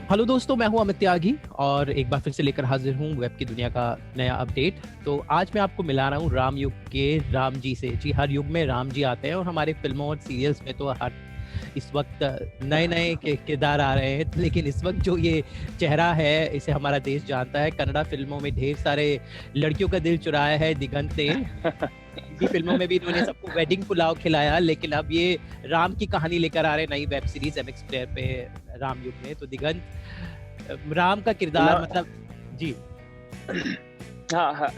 Hello दोस्तों, मैं हूं अमित त्यागी और एक बार फिर से लेकर हाजिर हूं वेब की दुनिया का नया अपडेट। तो आज मैं आपको मिला रहा हूं राम युग के राम जी से। जी, हर युग में राम जी आते हैं और हमारे फिल्मों और सीरियल्स में तो हर इस वक्त नए नए किरदार आ रहे हैं, लेकिन इस वक्त जो ये चेहरा है इसे हमारा देश जानता है। कन्नड़ा फिल्मों में ढेर सारे लड़कियों का दिल चुराया है दिगंत ने। हिंदी फिल्मों में भी इन्होंने सबको वेडिंग पुलाव खिलाया, लेकिन अब ये राम की कहानी लेकर आ रहे हैं नई वेब सीरीज एमएक्स प्लेयर पे, राम युग में। तो दिगंत राम का किरदार Now, मतलब जी।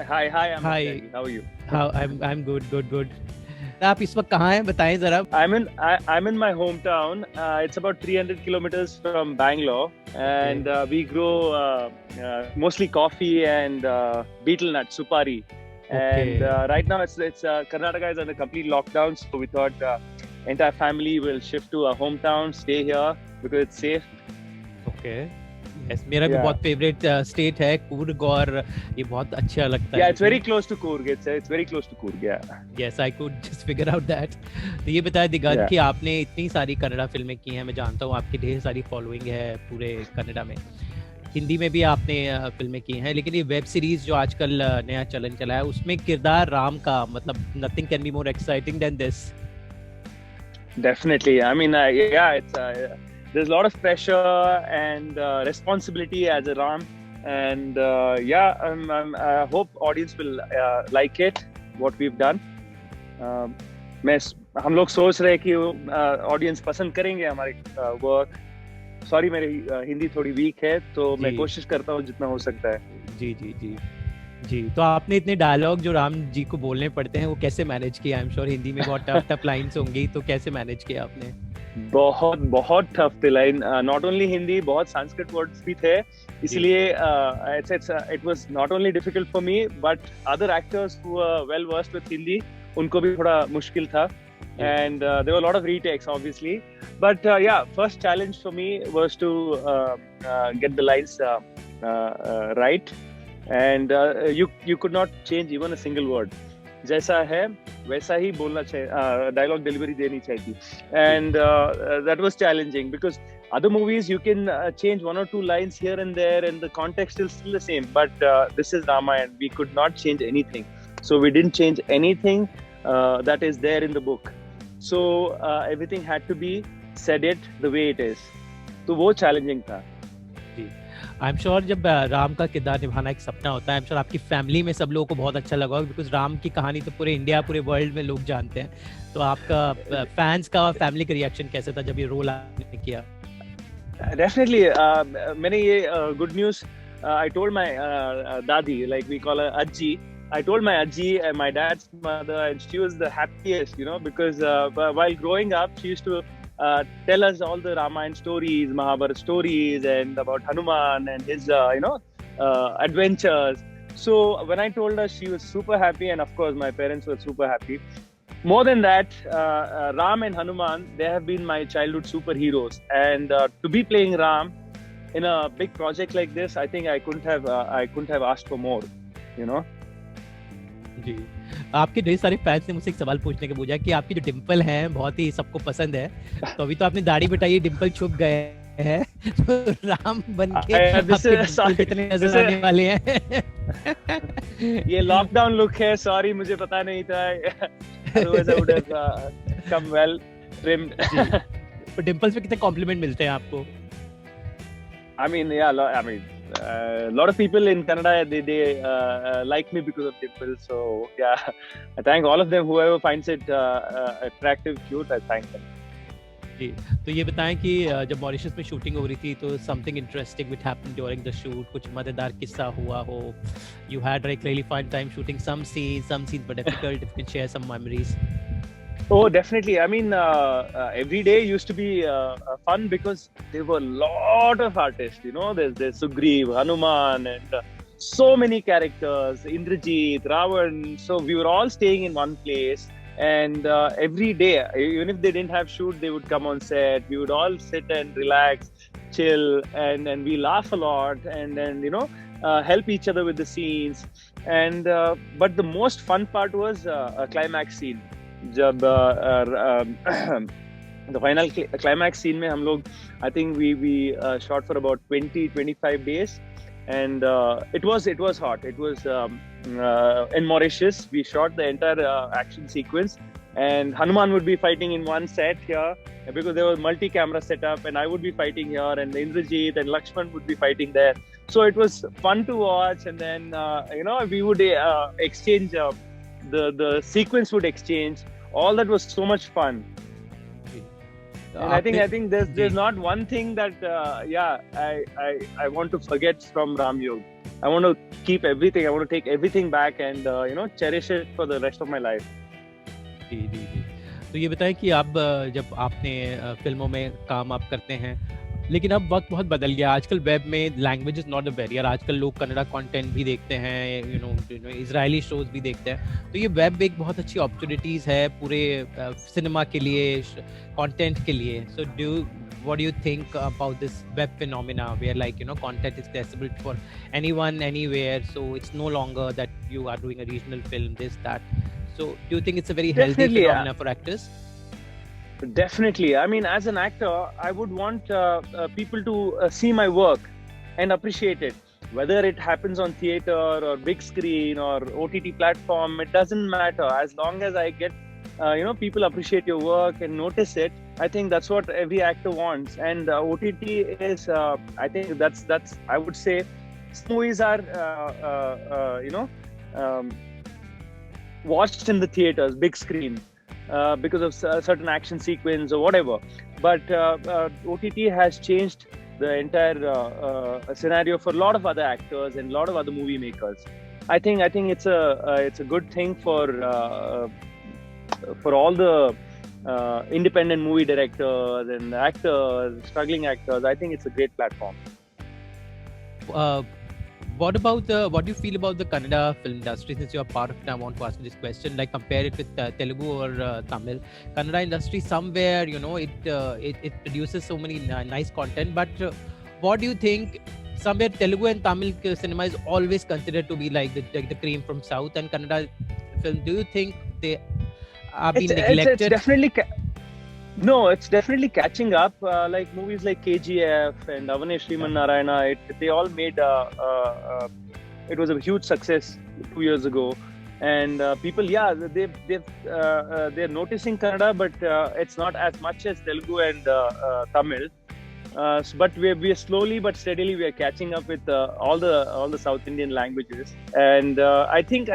hi, I'm hi. Tyagi. How are you? How I am good good good. आप इस वक्त कहाँ हैं, बताएं जरा। I'm in my hometown. It's about 300 kilometers from Bangalore, and we grow mostly coffee and betel nut, supari. And right now, it's Karnataka is under complete lockdown, so we thought entire family will shift to our hometown, stay here because it's safe. Okay. Yes, मेरा भी बहुत favourite state है कूर्ग, और ये बहुत अच्छा लगता है। Yeah, it's very close to Coorg. It's very close to Coorg. Yeah. Yes, I could just figure out that. तो ये बताया दिगंत कि आपने इतनी सारी कन्नड़ा फिल्में की हैं, मैं जानता हूँ आपकी ढेर सारी फॉलोइंग है पूरे कन्नड़ा में। हिंदी में भी आपने फिल्में की हैं, लेकिन ये वेब सीरीज जो आजकल नया चलन चला है उसमें किरदार राम का मतलब nothing can be more exciting than this. Definitely. I mean, there's a lot of pressure and responsibility as a Ram, and I hope audience will like it, what we've done. मैं हम लोग सोच रहे हैं कि ऑडियंस पसंद करेंगे हमारे वर्क। सॉरी, मेरी हिंदी थोड़ी वीक है, तो मैं कोशिश करता हूँ जितना हो सकता है। जी जी जी जी। तो आपने इतने डायलॉग जो राम जी को बोलने पड़ते हैं वो कैसे मैनेज किया? आई एम श्योर हिंदी में बहुत टफ टफ लाइंस होंगी, तो कैसे मैनेज किया आपने? बहुत बहुत टफ थे लाइन। नॉट ओनली हिंदी, बहुत संस्कृत वर्ड्स भी थे, इसलिए it was not only difficult for me but other actors who were well versed with Hindi, उनको भी थोड़ा मुश्किल था। And there were a lot of retakes, obviously, but first challenge for me was to get the lines right, and you could not change even a single word. जैसा है वैसा ही बोलना चाहिए, डायलॉग डिलीवरी देनी चाहिए, and that was challenging because other movies you can change one or two lines here and there and the context is still the same, but this is Ramayana, we could not change anything, so we didn't change anything that is there in the book, so everything had to be said it the way it is, तो वो challenging था। I am sure जब राम का किरदार निभाना एक सपना होता है, आई एम श्योर आपकी फैमिली में सब लोगों को बहुत अच्छा लगा, बिकॉज राम की कहानी तो पूरे इंडिया पूरे वर्ल्ड में लोग जानते हैं। तो आपका फैंस का और फैमिली का रिएक्शन कैसे था जब ये रोल आपने किया? Definitely, मैंने ये good news I told my दादी, like we call her Ajji. I told my Ajji and my dad's mother, and she was the happiest, because while growing up, she used to tell us all the Ramayana stories, Mahabharata stories, and about Hanuman and his, adventures. So when I told her, she was super happy, and of course, my parents were super happy. More than that, Ram and Hanuman, they have been my childhood superheroes, and to be playing Ram in a big project like this, I think I couldn't have asked for more, जी, आपके ढेर सारे fans ने मुझसे एक सवाल पूछने के पूछा कि आपकी जो डिंपल है बहुत ही सबको पसंद है, तो अभी तो आपने दाढ़ी बिठाई, डिंपल छुप गए हैं, तो राम बन के आपके कितने नजर आने वाले हैं? ये लॉकडाउन लुक है, सॉरी मुझे पता नहीं था। Otherwise I would have come well trimmed. तो डिंपल्स पे कितने कॉम्प्लीमेंट मिलते हैं आपको? A lot of people in Kannada, they like me because of dimples. So yeah, I thank all of them. Whoever finds it attractive, cute, I thank them. जी, तो ये बताएं कि जब मॉरिशस में शूटिंग हो रही थी तो something interesting which happened during the shoot, कुछ मजेदार किस्सा हुआ हो? You had like really fun time shooting some scenes were difficult, if you can share some memories. Oh, definitely. I mean, every day used to be fun because there were a lot of artists. There's Sugriv, Hanuman, and so many characters. Indrajit, Ravan. So we were all staying in one place, and every day, even if they didn't have shoot, they would come on set. We would all sit and relax, chill, and we laugh a lot, and then help each other with the scenes. And but the most fun part was a climax scene. जब the final climax scene में हम लोग, I think we shot for about 20-25 days, and it was hot. It was in Mauritius. We shot the entire action sequence, and Hanuman would be fighting in one set here because there was multi-camera setup, and I would be fighting here, and Indrajit and Lakshman would be fighting there. So it was fun to watch, and then we would exchange the sequence would exchange. All that was so much fun. And I think there's not one thing that I want to forget from Ram Yog. I want to keep everything. I want to take everything back and cherish it for the rest of my life. जी जी जी। तो ये बताएं कि आप जब आपने फिल्मों में काम आप करते हैं, लेकिन अब वक्त बहुत बदल गया। आजकल वेब में language is not a barrier. आजकल लोग कन्नड़ा कंटेंट भी देखते हैं, इजरायली शोज भी देखते हैं। तो ये वेब एक बहुत अच्छी अपॉर्चुनिटीज है पूरे सिनेमा के लिए, कंटेंट के लिए। सो what do you think about this web phenomena where content is accessible for anyone anywhere, so it's no longer that you are doing a regional film, this that. So do you think it's a very healthy phenomena for actors? Definitely. I mean, as an actor, I would want people to see my work and appreciate it. Whether it happens on theater or big screen or OTT platform, it doesn't matter. As long as I get, people appreciate your work and notice it, I think that's what every actor wants. And OTT is, I think that's I would say, movies are, watched in the theaters, big screen. Because of certain action sequence or whatever, but OTT has changed the entire scenario for a lot of other actors and a lot of other movie makers. I think it's a good thing for all the independent movie directors and actors, struggling actors. I think it's a great platform. What do you feel about the Kannada film industry? Since you're part of it, I want to ask you this question. Like, compare it with Telugu or Tamil. Kannada industry, somewhere, it produces so many nice content. But what do you think? Somewhere Telugu and Tamil cinema is always considered to be like the cream from South, and Kannada film. Do you think they are being neglected? It's definitely. No, it's definitely catching up. Like movies like KGF and Avanesh Sriman Narayana, they all made. It was a huge success 2 years ago, and people, they're noticing Kannada, but it's not as much as Telugu and Tamil. But we're slowly but steadily we are catching up with all the South Indian languages, and I think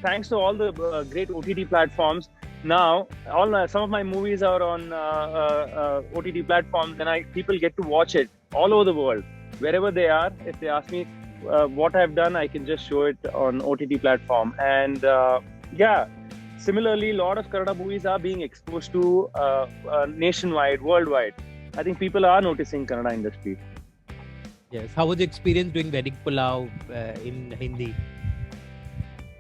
thanks to all the great OTT platforms. Now, some of my movies are on OTT platforms, and people get to watch it all over the world, wherever they are. If they ask me what I've done, I can just show it on OTT platform. And similarly, a lot of Kannada movies are being exposed to nationwide, worldwide. I think people are noticing Kannada industry. Yes. How was the experience doing Vedic Pulao in Hindi?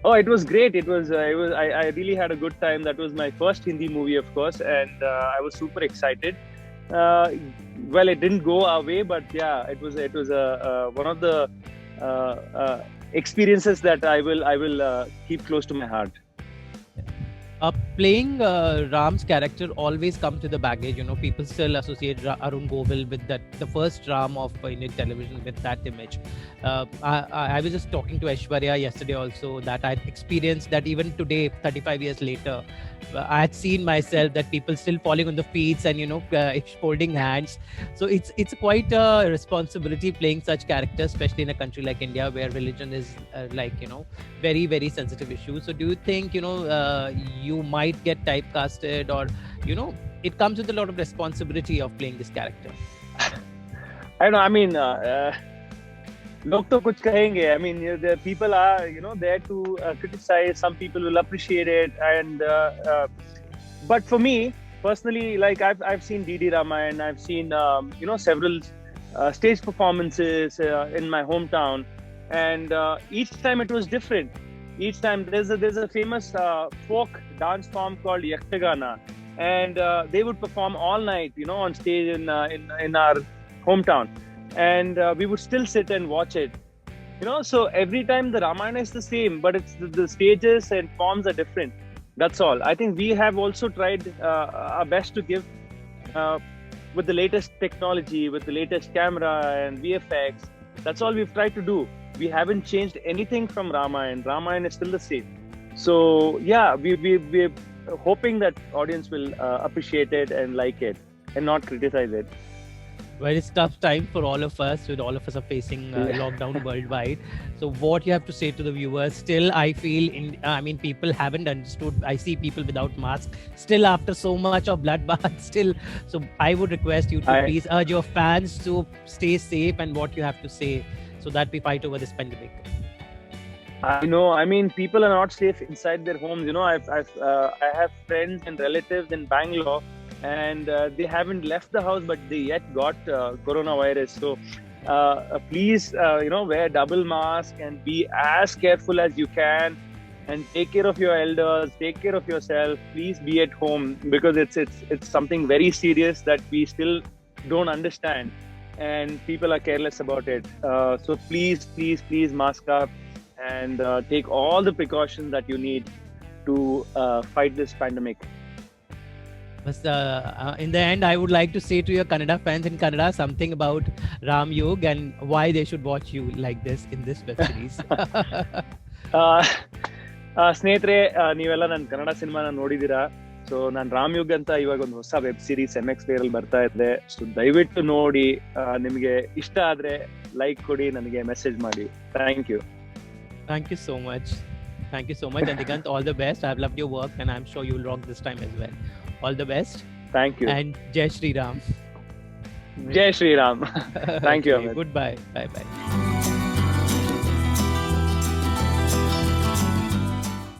Oh, it was great. I really had a good time. That was my first Hindi movie, of course, and I was super excited. Well, it didn't go our way, but yeah, it was one of the experiences that I will keep close to my heart. Playing Ram's character always comes with a baggage. People still associate Arun Govil with the first Ram of Indian television with that image. I was just talking to Aishwarya yesterday also, that I experienced that even today, 35 years later, I had seen myself that people still falling on the feet and holding hands. So it's quite a responsibility playing such characters, especially in a country like India where religion is very very sensitive issue. So do you think you might get typecasted, or it comes with a lot of responsibility of playing this character? I know. I mean, लोग तो कुछ कहेंगे. I mean, the people are there to criticize. Some people will appreciate it, and but for me personally, like I've seen DD Ramayan, I've seen several stage performances in my hometown, and each time it was different. Each time there's a famous folk dance form called Yakshagana, and they would perform all night, on stage in our hometown, and we would still sit and watch it. So every time the Ramayana is the same, but it's the stages and forms are different. That's all. I think we have also tried our best to give with the latest technology, with the latest camera and VFX. That's all we've tried to do. We haven't changed anything from Ramayana. Ramayana is still the same. So yeah, we're hoping that audience will appreciate it and like it and not criticize it. Well, it's tough time for all of us, with all of us are facing lockdown worldwide. So what you have to say to the viewers? Still, I feel people haven't understood. I see people without masks still after so much of bloodbath still. So I would request you to please urge your fans to stay safe and what you have to say so that we fight over this pandemic. I know. I mean, people are not safe inside their homes. You know, I have friends and relatives in Bangalore, and they haven't left the house, but they yet got coronavirus. So please, wear double mask and be as careful as you can, and take care of your elders, take care of yourself. Please be at home, because it's something very serious that we still don't understand, and people are careless about it. So please mask up and take all the precautions that you need to fight this pandemic. But in the end, I would like to say to your Kannada fans in Kannada something about Ram Yug and why they should watch you like this in this web series. ಸ್ನೇಹಿತರೆ, ನೀವೆಲ್ಲ ನನ್ನ ಕನ್ನಡ ಸಿನಿಮಾನ ನೋಡಿದೀರಾ. So ನಾನು ರಾಮ್ ಯುಗ್ ಅಂತ ಇವಾಗ ಒಂದು ಹೊಸ web series MX Player ಅಲ್ಲಿ ಬರ್ತಾ ಇದೆ. ಸೊ ದಯವಿಟ್ಟು ನೋಡಿ, ನಿಮಗೆ ಇಷ್ಟ ಆದ್ರೆ ಲೈಕ್ ಕೊಡಿ, ನನಗೆ ಮೆಸೇಜ್ ಮಾಡಿ. Thank you. Thank you so much. Thank you so much. And Digant, all the best. I've loved your work and I'm sure you'll rock this time as well. All the best. Thank you. And Jai Shri Ram. Jai Shri Ram. Thank you, Amit. Goodbye. Bye-bye.